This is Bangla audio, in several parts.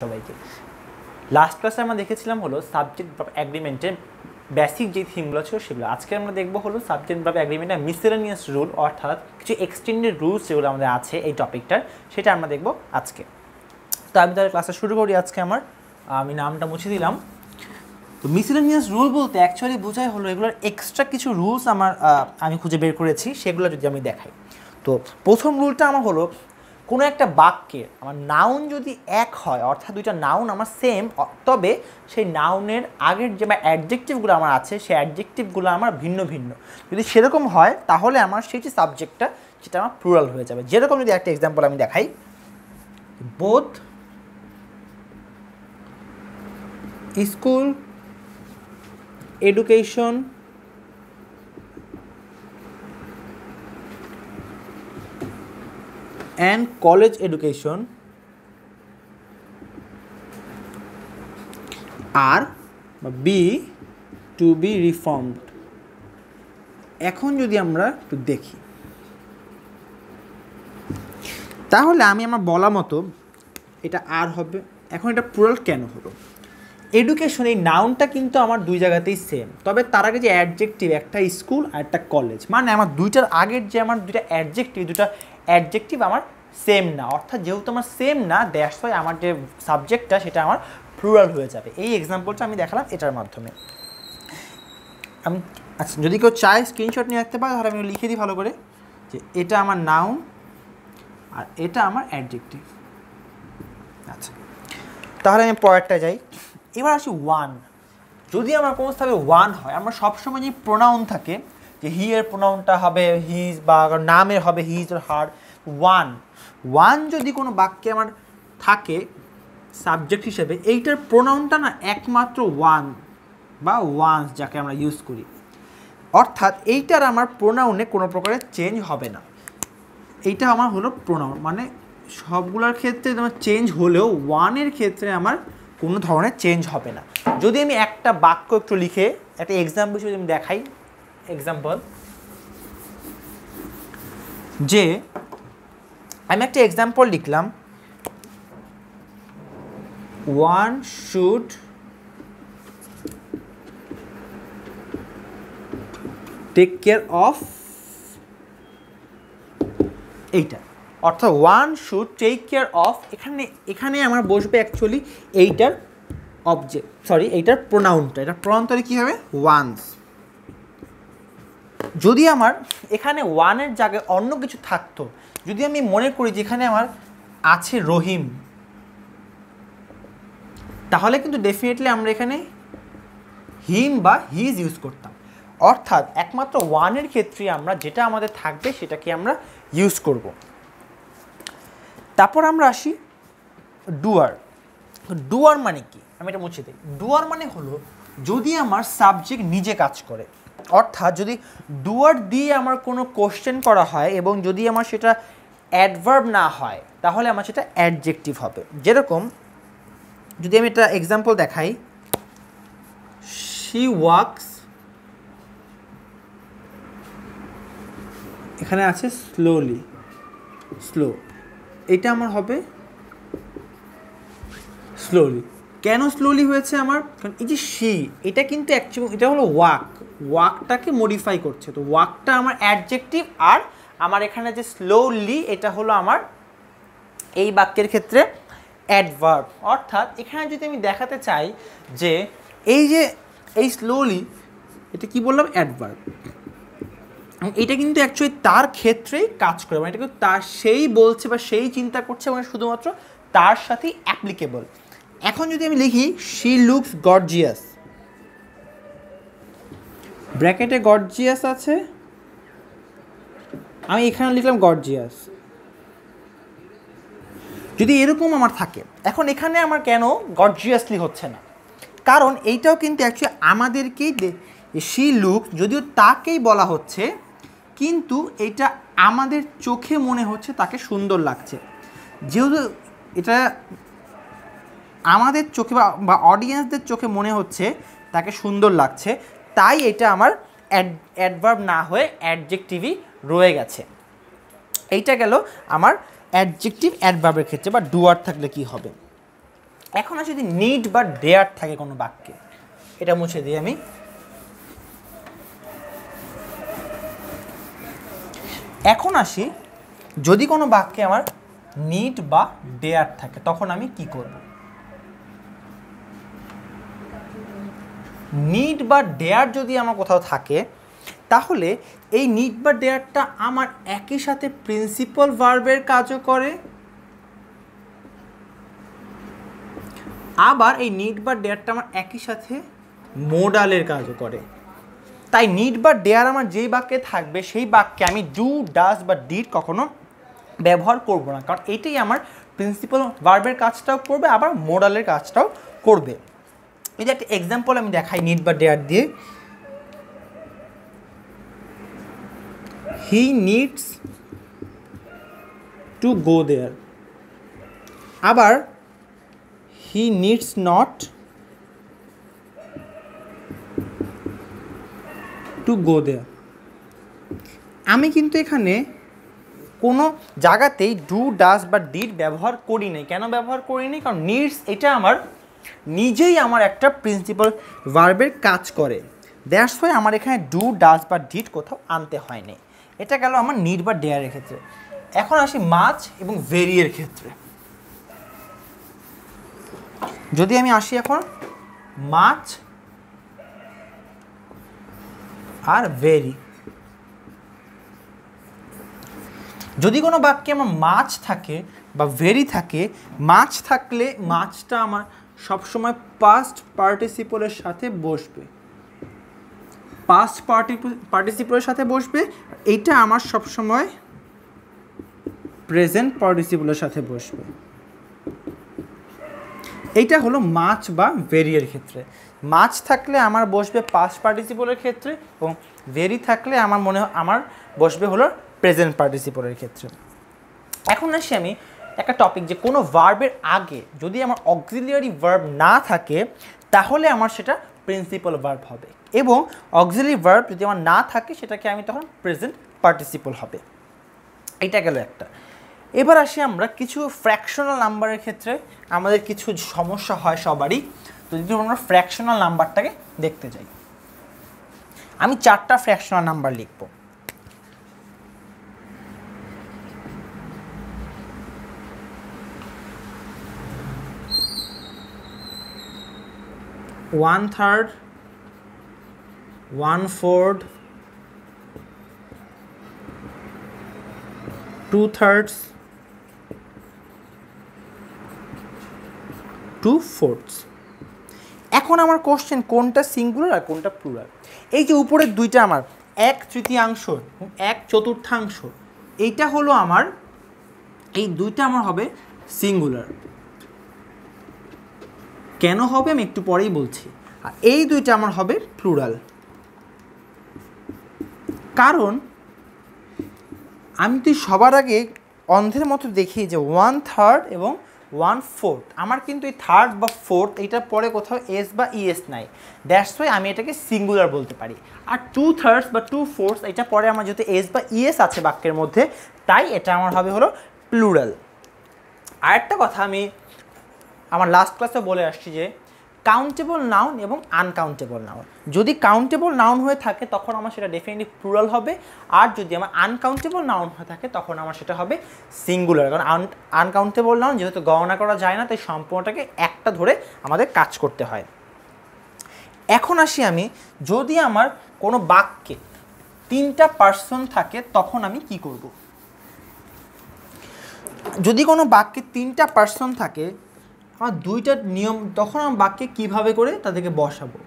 সবাইকে লাস্ট ক্লাসে আমরা দেখেছিলাম হলো সাবজেক্ট ভার্ব এগ্রিমেন্টের বেসিক যে থিমগুলো ছিল সেগুলো। আজকে আমরা দেখব হলো সাবজেক্ট ভার্ব এগ্রিমেন্টের মিসেলেনিয়াস রুল, অর্থাৎ কিছু এক্সটেন্ডেড রুলস যেগুলো আমাদের আছে এই টপিকটার, সেটা আমরা দেখব আজকে। তো আমি তাহলে ক্লাসটা শুরু করি। আজকে আমি নামটা মুছে দিলাম। তো মিসেলেনিয়াস রুল বলতে অ্যাকচুয়ালি বোঝায় হলো এগুলোর এক্সট্রা কিছু রুলস আমি খুঁজে বের করেছি, সেগুলো যদি আমি দেখাই। তো প্রথম রুলটা আমার হলো, কোনো একটা বাক্যে আমার নাউন যদি এক হয়, অর্থাৎ দুইটা নাউন আমার সেম, তবে সেই নাউনের আগের যে অ্যাডজেক্টিভগুলো আমার আছে সেই অ্যাডজেক্টিভগুলো আমার ভিন্ন ভিন্ন। যদি সেরকম হয় তাহলে আমার সেই যে সাবজেক্টটা সেটা আমার প্লুরাল হয়ে যাবে। যেরকম যদি একটা এক্সাম্পল আমি দেখাই, both school education and college education are to be reformed। এখন যদি আমরা একটু দেখি তাহলে আমার বলা মতো এটা আর হবে। এখন এটা প্লুরাল কেন হলো? এডুকেশন এই নাউনটা কিন্তু আমার দুই জায়গাতেই সেম, তবে তার আগে যে অ্যাডজেক্টিভ, একটা স্কুল আর একটা কলেজ, মানে আমার দুইটার আগের যে আমার দুইটা অ্যাডজেক্টিভ আমার সেম না, অর্থাৎ যেহেতু আমার সেম না, দ্যাটস ওয়াই আমার যে সাবজেক্টটা সেটা আমার প্লুরাল হয়ে যাবে। এই এক্সাম্পলটা আমি দেখালাম এটার মাধ্যমে। আচ্ছা, যদি কেউ চায় স্ক্রিনশট নিয়ে রাখতে পারে তাহলে আমি লিখে দিই ভালো করে যে এটা আমার নাউন আর এটা আমার অ্যাডজেক্টিভ। আচ্ছা, তাহলে আমি পরেরটা যাই। এবার আসি ওয়ান। যদি আমার কোনো স্থানে ওয়ান হয়, আমরা সবসময় যে প্রোনাউন থাকে যে হি এর প্রোনাউনটা হবে হিজ, বা নামের হবে হিজ আর হার। ওয়ান যদি কোনো বাক্যে আমার থাকে সাবজেক্ট হিসেবে, এইটার প্রোনাউনটা না একমাত্র ওয়ান বা ওয়ান্স, যাকে আমরা ইউজ করি। অর্থাৎ এইটার আমার প্রোনাউনে কোনো প্রকারের চেঞ্জ হবে না। এইটা আমার হলো প্রোনাউন, মানে সবগুলোর ক্ষেত্রে তোমার চেঞ্জ হলেও ওয়ানের ক্ষেত্রে আমার কোনো ধরনের চেঞ্জ হবে না। যদি আমি একটা বাক্য একটু লিখে একটা এক্সাম্পল হিসেবে আমি দেখাই, এক্সাম্পল যে আমি একটা এক্সাম্পল লিখলাম, one should take care of এইটা, অর্থাৎ one should take care of. এখানে আমার বসবে অ্যাকচুয়ালি এইটার এইটার প্রোনাউনটা। এটা প্রোনাউনটা কী হবে? ওয়ান্স। যদি আমার এখানে ওয়ানের জায়গায় অন্য কিছু থাকতো, যদি আমি মনে করি যেখানে আমার আছে রহিম, তাহলে কিন্তু ডেফিনেটলি আমরা এখানে হিম বা হিজ ইউজ করতাম। অর্থাৎ একমাত্র ওয়ানের ক্ষেত্রে আমরা যেটা আমাদের থাকবে সেটাকে আমরা ইউজ করব। তারপর আমরা আসি ডুয়ার মানে কি? আমি এটা মুছে দিই। ডুয়ার মানে হলো যদি আমার সাবজেক্ট নিজে কাজ করে, অর্থাৎ যদি ডুয়ার দিয়ে আমার কোনো কোশ্চেন করা হয় এবং যদি আমার সেটা অ্যাডভার্ব না হয়, তাহলে আমার সেটা অ্যাডজেক্টিভ হবে। যেরকম যদি আমি একটা এক্সাম্পল দেখাই, শি ওয়াকস, এখানে আছে স্লো, এটা আমার হবে স্লোলি। কেন স্লোলি হয়েছে আমার? কারণ এই যে শি, এটা কিন্তু অ্যাকচুয়ালি এটা হলো ওয়াকটাকে মডিফাই করছে। তো ওয়াকটা আমার অ্যাডজেক্টিভ, আর আমার এখানে যে স্লোলি এটা হলো আমার এই বাক্যের ক্ষেত্রে অ্যাডভার্ব। অর্থাৎ এখানে যদি আমি দেখাতে চাই যে এই স্লোলি, এটা কি বললাম? অ্যাডভার্ব। এটা কিন্তু অ্যাকচুয়ালি তার ক্ষেত্রেই কাজ করে, মানে এটা কিন্তু সেই বলছে বা সেই চিন্তা করছে, মানে শুধুমাত্র তার সাথেই অ্যাপ্লিকেবল। এখন যদি আমি লিখি শি লুকস গর্জিয়াস, ব্র্যাকেটে গর্জিয়াস আছে, আমি এখানে লিখলাম গর্জিয়াস। যদি এরকম আমার থাকে, এখন এখানে আমার কেন গর্জিয়াসলি হচ্ছে না? কারণ এইটাও কিন্তু অ্যাকচুয়ালি আমাদেরকেই শি লুকস, যদিও তাকেই বলা হচ্ছে, কিন্তু এটা আমাদের চোখে মনে হচ্ছে তাকে সুন্দর লাগছে। যেহেতু এটা আমাদের চোখে বা অডিয়েন্সদের চোখে মনে হচ্ছে তাকে সুন্দর লাগছে, তাই এটা আমার অ্যাডভার্ব না হয়ে অ্যাডজেক্টিভই রয়ে গেছে। এইটা গেল আমার অ্যাডজেক্টিভ অ্যাডভার্বের ক্ষেত্রে, বা ডুয়ার থাকলে কি হবে। এখন আর যদি নিড বা ডেয়ার থাকে কোনো বাক্যে, এটা মুছে দিই আমি। এখন আসি, যদি কোনো বাক্যে আমার নিড বা ডেয়ার থাকে তখন আমি কি করব? নিড বা ডেয়ার যদি আমার কোথাও থাকে তাহলে এই নিড বা ডেয়ারটা আমার একই সাথে প্রিন্সিপাল ভার্বের কাজও করে, আবার এই নিড বা ডেয়ারটা আমার একই সাথে মোডালের কাজও করে। তাই নিড বা ডেয়ার আমার যেই বাক্যে থাকবে সেই বাক্যে আমি ডু, ডাজ বা ডিড কখনো ব্যবহার করব না, কারণ এটাই আমার প্রিন্সিপাল ভার্বের কাজটাও করবে আবার মোডালের কাজটাও করবে। এই যে একটা এক্সাম্পল আমি দেখাই নিড বা ডেয়ার দিয়ে। হি নিডস টু গো দেয়ার, আবার he needs not to go there. আমি কিন্তু এখানে কোনো জায়গাতেই ডু, ডাজ বা ডিড ব্যবহার করি নাই। কেন ব্যবহার করি নি? কারণ নিডস এটা আমার নিজেই আমার একটা প্রিন্সিপাল ভার্বের কাজ করে, দ্যাটস ওয়াই আমার এখানে ডু, ডাজ বা ডিড কোথাও আনতে হয়নি। এটা গেল আমার নিড বা ডেয়ারের ক্ষেত্রে। এখন আসি মাছ এবং ভেরিয়ের ক্ষেত্রে। যদি আমি আসি এখন মাছ আর ভেরি, যদি কোনো বাক্যে আমার মাছ থাকে বা ভেরি থাকে, মাছ থাকলে মাছটা আমার সবসময় পাস্ট পার্টিসিপলের সাথে বসবে, পাস্ট পার্টিসিপলের সাথে বসবে। এইটা আমার সবসময় প্রেজেন্ট পার্টিসিপলের সাথে বসবে। এইটা হলো মাছ বা ভেরিয়ের ক্ষেত্রে। মাছ থাকলে আমার বসবে পাস্ট পার্টিসিপলের ক্ষেত্রে এবং ভেরি থাকলে আমার বসবে হলো প্রেজেন্ট পার্টিসিপলের ক্ষেত্রে। এখন আসি আমি একটা টপিক, যে কোনো ভার্বের আগে যদি আমার অক্সিলিয়ারি ভার্ব না থাকে তাহলে আমার সেটা প্রিন্সিপাল ভার্ব হবে, এবং অক্সিলিয়ারি ভার্ব যদি আমার না থাকে সেটাকে আমি তখন প্রেজেন্ট পার্টিসিপল হবে। এটা গেল একটা। এবার আসি আমরা কিছু ফ্র্যাকশনাল নাম্বারের ক্ষেত্রে আমাদের কিছু সমস্যা হয় সবারই। তো যদি আমরা ফ্র্যাকশনাল নাম্বারটাকে দেখতে যাই, আমি 4টা ফ্র্যাকশনাল নাম্বার লিখব। One third, 1/4, 2/3, 2/4। এখন আমার কোশ্চেন কোনটা সিঙ্গুলার আর কোনটা প্লুরাল। এই যে উপরের দুইটা আমার 1/3 এবং 1/4, এইটা হলো আমার, এই দুইটা আমার হবে সিঙ্গুলার। কেন হবে আমি একটু পরেই বলছি। আর এই দুইটা আমার হবে প্লুরাল, কারণ আমি তো সবার আগে অন্ধের মতো দেখি যে 1/3 এবং 1/4, আমার কিন্তু এই থার্ড বা ফোর্থ এইটার পরে কোথাও এস বা ইএস নাই, দ্যাটস ওয়াই আমি এটাকে সিঙ্গুলার বলতে পারি। আর 2/3 বা 2/4 এটা পরে আমার যেহেতু এস বা ইএস আছে বাক্যের মধ্যে, তাই এটা আমার হবে হলো প্লুরাল। আরেকটা কথা আমি আমার লাস্ট ক্লাসে বলে আসছি যে কাউন্টেবল নাউন এবং আনকাউন্টেবল নাউন, যদি কাউন্টেবল নাউন হয়ে থাকে তখন আমার সেটা ডেফিনেটলি প্লুরাল হবে, আর যদি আমার আনকাউন্টেবল নাউন হয়ে থাকে তখন আমার সেটা হবে সিঙ্গুলার। কারণ আনকাউন্টেবল নাউন যেহেতু গণনা করা যায় না, তাই সম্পূর্ণটাকে একটা ধরে আমাদের কাজ করতে হয়। এখন আসি আমি, যদি আমার কোনো বাক্যে 3টা পার্সন থাকে তখন আমি কি করব? যদি কোনো বাক্যে 3টা পার্সন থাকে, আমার 2টা নিয়ম, তখন আমি বাক্যে কীভাবে করে তাদেরকে বসাবো,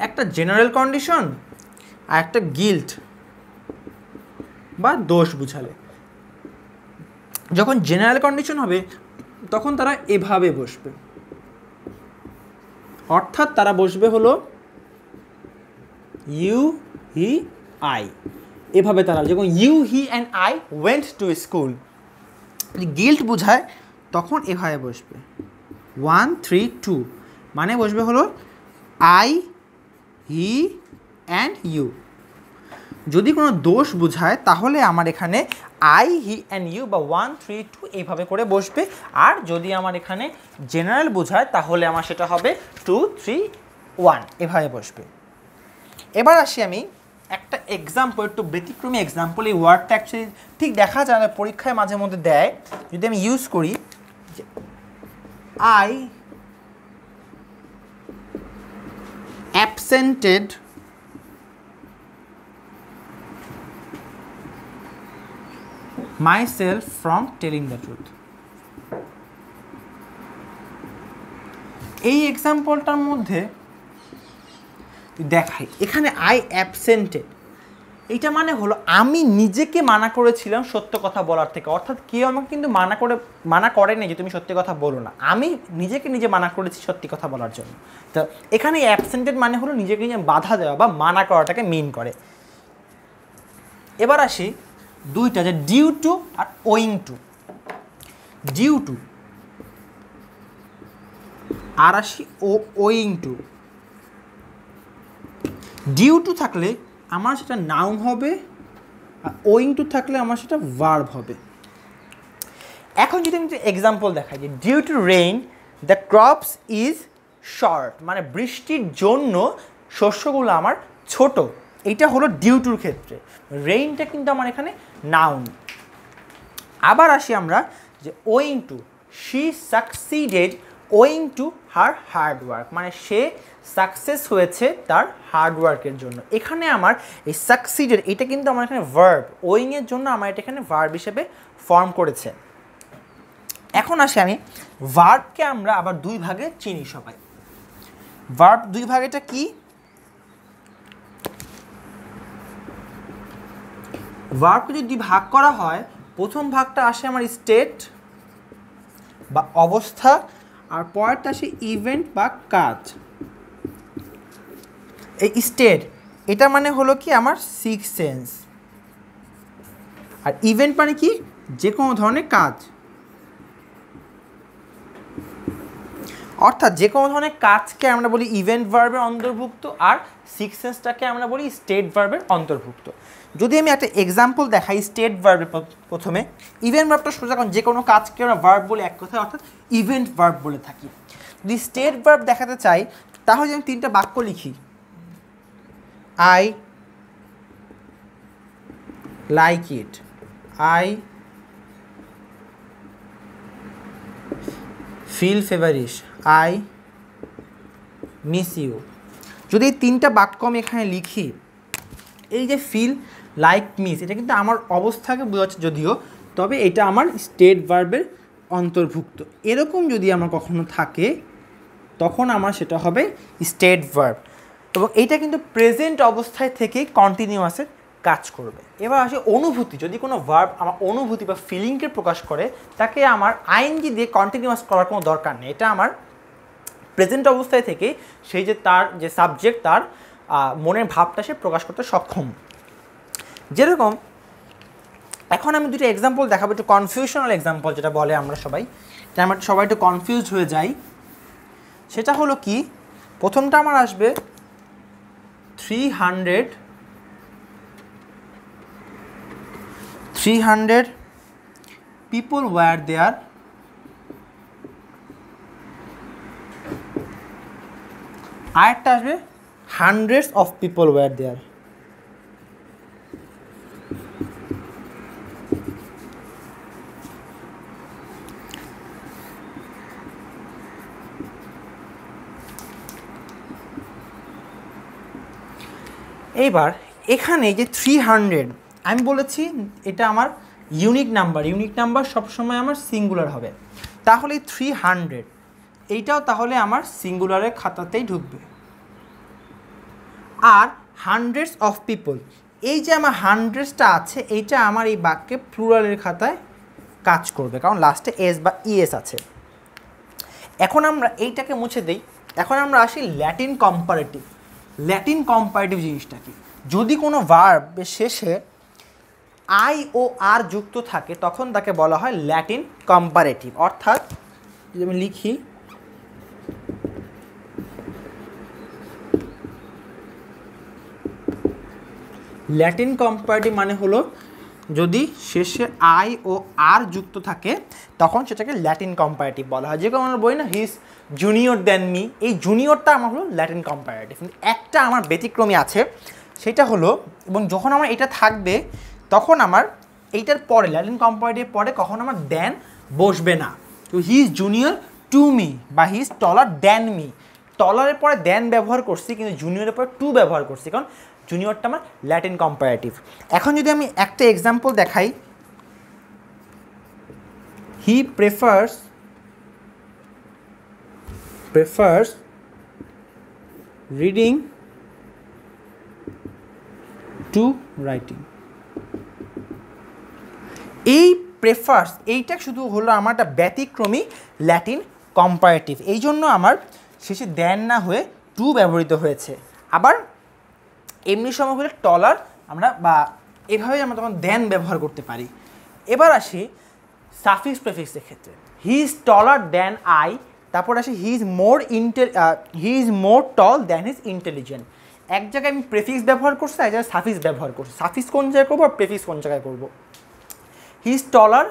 একটা জেনারেল কন্ডিশন আর একটা গিল্ট বা দোষ বুঝালে। যখন জেনারেল কন্ডিশন হবে তখন তারা এভাবে বসবে, অর্থাৎ তারা বসবে হলো ইউ, হি, আই, এভাবে তারা, যখন you, he and I went to school. Guilt বোঝায় তখন এভাবে বসবে 1, 3, 2, মানে বসবে হলো আই, হি অ্যান্ড ইউ। যদি কোনো দোষ বোঝায় তাহলে আমার এখানে আই, হি অ্যান্ড ইউ বা 1 3 2 এইভাবে করে বসবে। আর যদি আমার এখানে জেনারেল বোঝায় তাহলে আমার সেটা হবে 2 3 1 এভাবে বসবে। এবার আসি আমি একটা এক্সাম্পল, একটু ব্যতিক্রমী এক্সাম্পল। এই ওয়ার্ডটা অ্যাকচুয়ালি ঠিক দেখা যায় না, পরীক্ষায় মাঝে মধ্যে দেয়। যদি আমি ইউজ করি যে I অ্যাবসেন্টেড myself from telling the truth, এই এক্সাম্পলটার মধ্যে দেখাই এখানে আই অ্যাবসেন্টেড, এইটা মানে হলো আমি নিজেকে মানা করেছিলাম সত্য কথা বলার থেকে। অর্থাৎ কেউ আমাকে কিন্তু মানা করে নাই যে তুমি সত্যি কথা বলো না, আমি নিজেকে নিজে মানা করেছি সত্যি কথা বলার জন্য। তো এখানে অ্যাবসেন্টেড মানে হলো নিজেকে নিজে বাধা দেওয়া বা মানা করাটাকে মিন করে। এবার আসি দুইটা, যে ডিউ টু আর ওয়িং টু। ডিউ টু আর আসি ওয়িং টু। ডিউ টু থাকলে আমার সেটা নাউন হবে, আর ওয়িং টু থাকলে আমার সেটা ভার্ব হবে। এখন যদি আমি এক্সাম্পল দেখাই যে due to rain the crops is short, মানে বৃষ্টির জন্য শস্যগুলো আমার ছোট, এইটা হলো ডিউ টুর ক্ষেত্রে। রেইনটা কিন্তু আমার এখানে নাউন। আবার আসি আমরা যে owing to, she succeeded owing to her hard work, মানে সে সাকসেস হয়েছে তার হার্ডওয়ার্কের জন্য। এখানে আমার এই সাকসিডেড এটা কিন্তু আমার এখানে ভার্ব, ওয়িংয়ের জন্য আমার এটা এখানে ভার্ব হিসেবে ফর্ম করেছে। এখন আসি আমি ভার্বকে আমরা আবার দুই ভাগে চিনি সবাই। ভার্ব দুই ভাগেটা কি? ভার্বকে যদি ভাগ করা হয়, প্রথম ভাগটা আসে আমার স্টেট বা অবস্থা, আর পরেরটা আসে ইভেন্ট বা কাজ। এই স্টেট এটা মানে হলো কি আমার সিক্স সেন্স, আর ইভেন্ট মানে কি যে কোনো ধরনের কাজ। অর্থাৎ যে কোনো ধরনের কাজকে আমরা বলি ইভেন্ট ভার্বের অন্তর্ভুক্ত, আর সিক্স সেন্সটাকে আমরা বলি স্টেট ভার্বের অন্তর্ভুক্ত। যদি আমি একটা এক্সাম্পল দেখাই স্টেট ভার্বের, প্রথমে ইভেন্ট ভার্বটা সোজা, কারণ যে কোনো কাজকে আমরা ভার্ব বলে এক কথায়, অর্থাৎ ইভেন্ট ভার্ব বলে থাকি। যদি স্টেট ভার্ব দেখাতে চাই তাহলে আমি তিনটা বাক্য লিখি। I like it, I feel feverish, I miss you। যদি এই তিনটা বাক্য আমি এখানে লিখি, এই যে ফিল, লাইক, মিস, এটা কিন্তু আমার অবস্থাকে বোঝাচ্ছে যদিও, তবে এটা আমার স্টেট ভার্বের অন্তর্ভুক্ত। এরকম যদি আমার কখনো থাকে তখন আমার সেটা হবে স্টেট ভার্ব, এবং এইটা কিন্তু প্রেজেন্ট অবস্থায় থেকেই কন্টিনিউয়াসে কাজ করবে। এবার আসে অনুভূতি। যদি কোনো ভার্ব আমার অনুভূতি বা ফিলিংকে প্রকাশ করে, তাকে আমার আইএনজি দিয়ে কন্টিনিউয়াস করার কোনো দরকার নেই। এটা আমার প্রেজেন্ট অবস্থায় থেকে সেই যে তার যে সাবজেক্ট, তার মনের ভাবটা সে প্রকাশ করতে সক্ষম। যেরকম এখন আমি দুটো এক্সাম্পল দেখাবো, একটু কনফিউশনাল এক্সাম্পল যেটা বলে আমরা সবাই, যে আমরা সবাই একটু কনফিউজড হয়ে যাই। সেটা হলো কি, প্রথমটা আমার আসবে 300 people were there, আরেকটা আসবে hundreds of people were there। এইবার এখানে যে 300 আমি বলেছি এটা আমার ইউনিক নাম্বার। ইউনিক নাম্বার সবসময় আমার সিঙ্গুলার হবে, তাহলে 300 এইটাও তাহলে আমার সিঙ্গুলারের খাতাতেই ঢুকবে। আর হান্ড্রেডস অফ পিপল, এই যে আমার হান্ড্রেডসটা আছে, এইটা আমার এই বাক্যে প্লুরালের খাতায় কাজ করবে, কারণ লাস্টে এস বা ইএস আছে। এখন আমরা এইটাকে মুছে দিই। এখন আমরা আসি ল্যাটিন কম্পারেটিভ। ল্যাটিন কম্পারেটিভ জিনিসটা কি? যদি কোনো ভার্বের শেষে আই ও আর যুক্ত থাকে তখন তাকে বলা হয় ল্যাটিন কম্পারেটিভ। অর্থাৎ যদি আমি লিখি ল্যাটিন কম্পারেটিভ মানে হলো যদি শেষে আই ও আর যুক্ত থাকে তখন সেটাকে ল্যাটিন কম্পারেটিভ বলা হয়। যেরকম আমার বই না he is junior than me, এই জুনিয়রটা আমার হলো ল্যাটিন কম্পারেটিভ। কিন্তু একটা আমার ব্যতিক্রমী আছে, সেটা হলো, এবং যখন আমার এটা থাকবে তখন আমার এইটার পরে ল্যাটিন কম্পারেটিভ পরে কখন আমার দেন বসবে না। তো he is junior to me বা হি ইজ টলার দেন মি, টলারের পরে দেন ব্যবহার করছি কিন্তু জুনিয়রের পরে টু ব্যবহার করছি, কারণ জুনিয়রটা আমার ল্যাটিন কম্পারেটিভ। এখন যদি আমি একটা এক্সাম্পল দেখাই, হি প্রেফার্স রিডিং টু রাইটিং। এই প্রেফার্স এইটা শুধু হলো আমার একটা ব্যতিক্রমী ল্যাটিন কম্পারেটিভ, এই জন্য আমার শেষে দেন না হয়ে টু ব্যবহৃত হয়েছে। আবার এমনি সময় হলে টলার আমরা বা এভাবেই আমরা তখন দেন ব্যবহার করতে পারি। এবার আসি সাফিক্স প্রেফিক্সের ক্ষেত্রে, he is taller than I, তারপর আসি he is more tall than his intelligent. এক জায়গায় আমি প্রেফিক্স ব্যবহার করছি, এক জায়গায় সাফিক্স ব্যবহার করছি। সাফিক্স কোন জায়গায় করবো আর প্রেফিক্স কোন জায়গায় করবো? হি ইজ টলার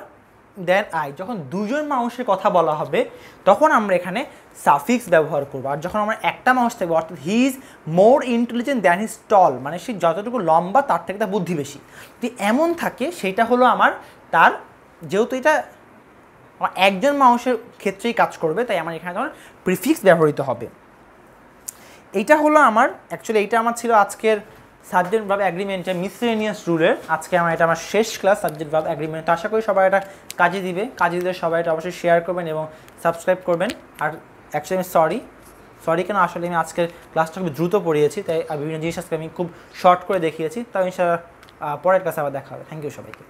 দেন আই, যখন দুজন মানুষের কথা বলা হবে তখন আমরা এখানে সাফিক্স ব্যবহার করবো। আর যখন আমরা একটা মানুষ থাকবো, অর্থাৎ he is more intelligent than his tall, মানে সে যতটুকু লম্বা তার থেকে তার বুদ্ধি বেশি, যদি এমন থাকে সেটা হলো আমার তার, যেহেতু এটা আমার একজন মানুষের ক্ষেত্রেই কাজ করবে তাই আমার এখানে তখন প্রিফিক্স ব্যবহৃত হবে। এইটা হলো আমার অ্যাকচুয়ালি এইটা আমার ছিল আজকের সাবজেক্ট ভার্ব অ্যাগ্রিমেন্টের মিসসেলেনিয়াস রুলের। আজকে এটা আমার শেষ ক্লাস সাবজেক্ট ভার্ব অ্যাগ্রিমেন্ট। আশা করি সবাই এটা কাজে দিবে, সবাই এটা অবশ্যই শেয়ার করবেন এবং সাবস্ক্রাইব করবেন। আর অ্যাকচুয়ালি আমি সরি কেন, আসলে আমি আজকের ক্লাসটা খুব দ্রুত পড়িয়েছি, তাই বিভিন্ন জিনিস আজকে আমি খুব শর্ট করে দেখিয়েছি। তাই ইনশাআল্লাহ পরের ক্লাসে আবার দেখা হবে। থ্যাংক ইউ সবাইকে।